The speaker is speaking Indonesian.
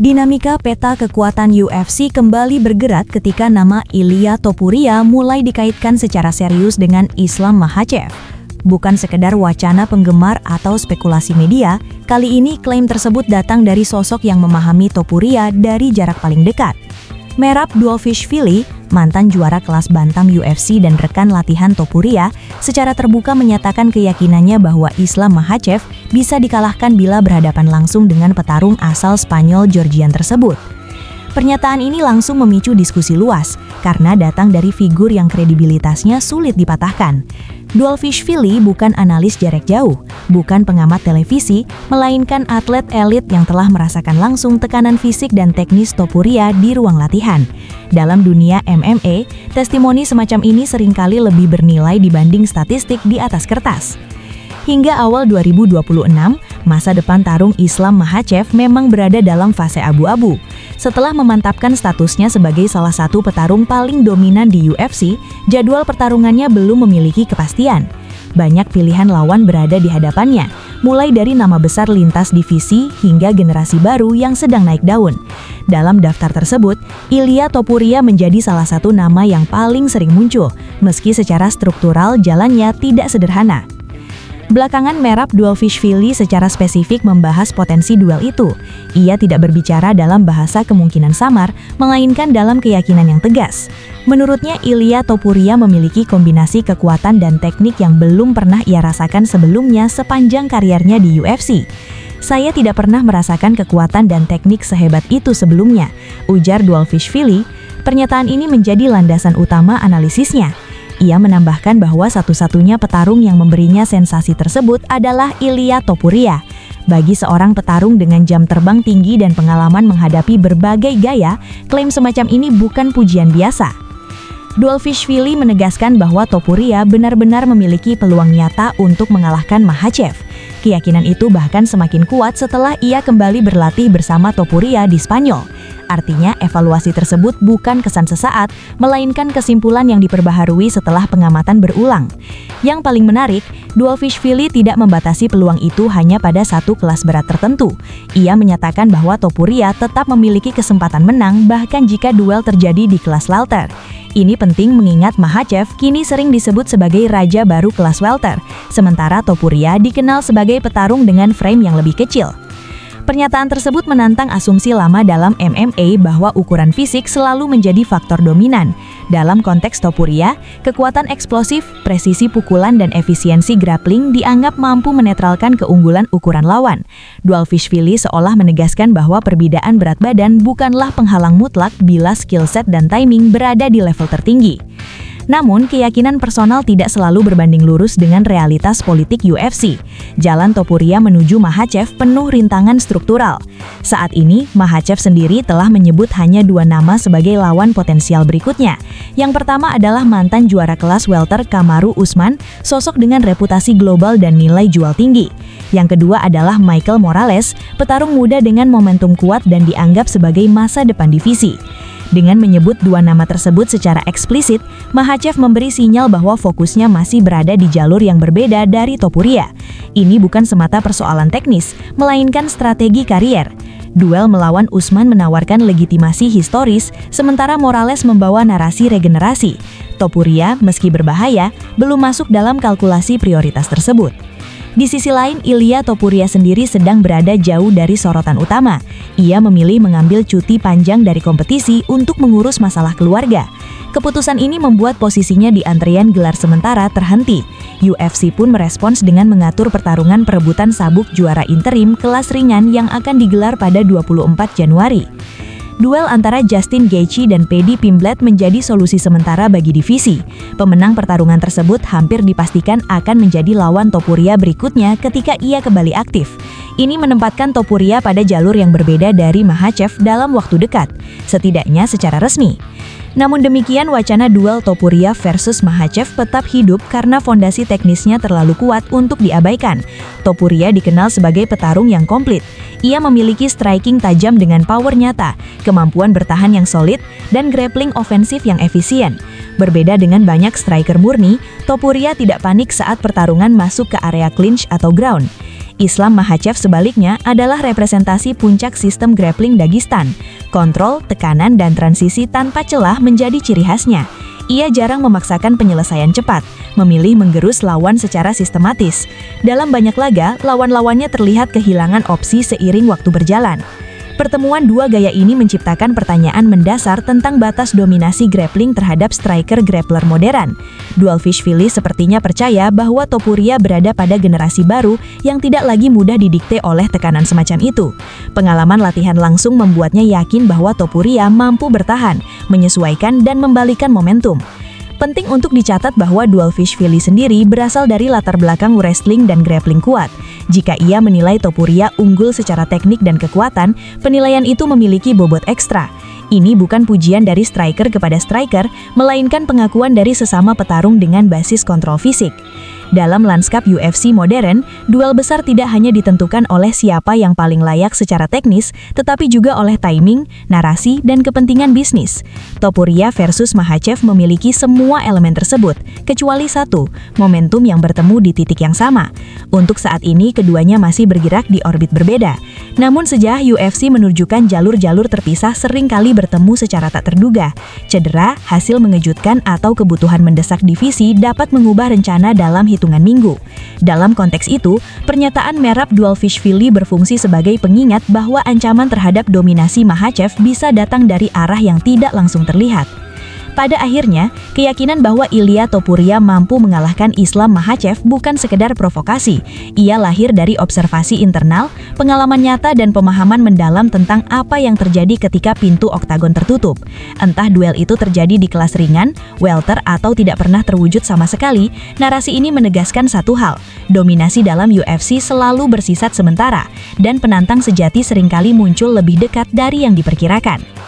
Dinamika peta kekuatan UFC kembali bergerak ketika nama Ilia Topuria mulai dikaitkan secara serius dengan Islam Makhachev. Bukan sekedar wacana penggemar atau spekulasi media, kali ini klaim tersebut datang dari sosok yang memahami Topuria dari jarak paling dekat. Merab Dvalishvili, mantan juara kelas bantam UFC dan rekan latihan Topuria, secara terbuka menyatakan keyakinannya bahwa Islam Makhachev bisa dikalahkan bila berhadapan langsung dengan petarung asal Spanyol Georgian tersebut. Pernyataan ini langsung memicu diskusi luas, karena datang dari figur yang kredibilitasnya sulit dipatahkan. Dvalishvili bukan analis jarak jauh, bukan pengamat televisi, melainkan atlet elit yang telah merasakan langsung tekanan fisik dan teknis Topuria di ruang latihan. Dalam dunia MMA, testimoni semacam ini seringkali lebih bernilai dibanding statistik di atas kertas. Hingga awal 2026, masa depan tarung Islam Makhachev memang berada dalam fase abu-abu. Setelah memantapkan statusnya sebagai salah satu petarung paling dominan di UFC, jadwal pertarungannya belum memiliki kepastian. Banyak pilihan lawan berada di hadapannya, mulai dari nama besar lintas divisi hingga generasi baru yang sedang naik daun. Dalam daftar tersebut, Ilia Topuria menjadi salah satu nama yang paling sering muncul, meski secara struktural jalannya tidak sederhana. Belakangan Merab Dvalishvili secara spesifik membahas potensi duel itu. Ia tidak berbicara dalam bahasa kemungkinan samar, melainkan dalam keyakinan yang tegas. Menurutnya, Ilia Topuria memiliki kombinasi kekuatan dan teknik yang belum pernah ia rasakan sebelumnya sepanjang karirnya di UFC. "Saya tidak pernah merasakan kekuatan dan teknik sehebat itu sebelumnya," ujar Dvalishvili. Pernyataan ini menjadi landasan utama analisisnya. Ia menambahkan bahwa satu-satunya petarung yang memberinya sensasi tersebut adalah Ilia Topuria. Bagi seorang petarung dengan jam terbang tinggi dan pengalaman menghadapi berbagai gaya, klaim semacam ini bukan pujian biasa. Dvalishvili menegaskan bahwa Topuria benar-benar memiliki peluang nyata untuk mengalahkan Makhachev. Keyakinan itu bahkan semakin kuat setelah ia kembali berlatih bersama Topuria di Spanyol. Artinya, evaluasi tersebut bukan kesan sesaat, melainkan kesimpulan yang diperbaharui setelah pengamatan berulang. Yang paling menarik, Dvalishvili tidak membatasi peluang itu hanya pada satu kelas berat tertentu. Ia menyatakan bahwa Topuria tetap memiliki kesempatan menang bahkan jika duel terjadi di kelas welter. Ini penting mengingat Makhachev kini sering disebut sebagai raja baru kelas welter, sementara Topuria dikenal sebagai petarung dengan frame yang lebih kecil. Pernyataan tersebut menantang asumsi lama dalam MMA bahwa ukuran fisik selalu menjadi faktor dominan. Dalam konteks Topuria, kekuatan eksplosif, presisi pukulan dan efisiensi grappling dianggap mampu menetralkan keunggulan ukuran lawan. Dvalishvili seolah menegaskan bahwa perbedaan berat badan bukanlah penghalang mutlak bila skill set dan timing berada di level tertinggi. Namun, keyakinan personal tidak selalu berbanding lurus dengan realitas politik UFC. Jalan Topuria menuju Makhachev penuh rintangan struktural. Saat ini, Makhachev sendiri telah menyebut hanya dua nama sebagai lawan potensial berikutnya. Yang pertama adalah mantan juara kelas welter Kamaru Usman, sosok dengan reputasi global dan nilai jual tinggi. Yang kedua adalah Michael Morales, petarung muda dengan momentum kuat dan dianggap sebagai masa depan divisi. Dengan menyebut dua nama tersebut secara eksplisit, Makhachev memberi sinyal bahwa fokusnya masih berada di jalur yang berbeda dari Topuria. Ini bukan semata persoalan teknis, melainkan strategi karier. Duel melawan Usman menawarkan legitimasi historis, sementara Morales membawa narasi regenerasi. Topuria, meski berbahaya, belum masuk dalam kalkulasi prioritas tersebut. Di sisi lain, Ilia Topuria sendiri sedang berada jauh dari sorotan utama. Ia memilih mengambil cuti panjang dari kompetisi untuk mengurus masalah keluarga. Keputusan ini membuat posisinya di antrean gelar sementara terhenti. UFC pun merespons dengan mengatur pertarungan perebutan sabuk juara interim kelas ringan yang akan digelar pada 24 Januari. Duel antara Justin Gaethje dan Paddy Pimblett menjadi solusi sementara bagi divisi. Pemenang pertarungan tersebut hampir dipastikan akan menjadi lawan Topuria berikutnya ketika ia kembali aktif. Ini menempatkan Topuria pada jalur yang berbeda dari Makhachev dalam waktu dekat, setidaknya secara resmi. Namun demikian, wacana duel Topuria versus Makhachev tetap hidup karena fondasi teknisnya terlalu kuat untuk diabaikan. Topuria dikenal sebagai petarung yang komplit. Ia memiliki striking tajam dengan power nyata, kemampuan bertahan yang solid, dan grappling ofensif yang efisien. Berbeda dengan banyak striker murni, Topuria tidak panik saat pertarungan masuk ke area clinch atau ground. Islam Makhachev sebaliknya adalah representasi puncak sistem grappling Dagestan. Kontrol, tekanan, dan transisi tanpa celah menjadi ciri khasnya. Ia jarang memaksakan penyelesaian cepat, memilih menggerus lawan secara sistematis. Dalam banyak laga, lawan-lawannya terlihat kehilangan opsi seiring waktu berjalan. Pertemuan dua gaya ini menciptakan pertanyaan mendasar tentang batas dominasi grappling terhadap striker grappler modern. Dvalishvili sepertinya percaya bahwa Topuria berada pada generasi baru yang tidak lagi mudah didikte oleh tekanan semacam itu. Pengalaman latihan langsung membuatnya yakin bahwa Topuria mampu bertahan, menyesuaikan, dan membalikan momentum. Penting untuk dicatat bahwa Dvalishvili sendiri berasal dari latar belakang wrestling dan grappling kuat. Jika ia menilai Topuria unggul secara teknik dan kekuatan, penilaian itu memiliki bobot ekstra. Ini bukan pujian dari striker kepada striker, melainkan pengakuan dari sesama petarung dengan basis kontrol fisik. Dalam lanskap UFC modern, duel besar tidak hanya ditentukan oleh siapa yang paling layak secara teknis, tetapi juga oleh timing, narasi, dan kepentingan bisnis. Topuria versus Makhachev memiliki semua elemen tersebut, kecuali satu, momentum yang bertemu di titik yang sama. Untuk saat ini, keduanya masih bergerak di orbit berbeda. Namun sejak UFC menunjukkan jalur-jalur terpisah sering kali bertemu secara tak terduga. Cedera, hasil mengejutkan, atau kebutuhan mendesak divisi dapat mengubah rencana dalam hitungan minggu. Dalam konteks itu, pernyataan Merab Dvalishvili berfungsi sebagai pengingat bahwa ancaman terhadap dominasi Makhachev bisa datang dari arah yang tidak langsung terlihat. Pada akhirnya, keyakinan bahwa Ilia Topuria mampu mengalahkan Islam Makhachev bukan sekedar provokasi. Ia lahir dari observasi internal, pengalaman nyata, dan pemahaman mendalam tentang apa yang terjadi ketika pintu oktagon tertutup. Entah duel itu terjadi di kelas ringan, welter, atau tidak pernah terwujud sama sekali, narasi ini menegaskan satu hal: dominasi dalam UFC selalu bersifat sementara, dan penantang sejati seringkali muncul lebih dekat dari yang diperkirakan.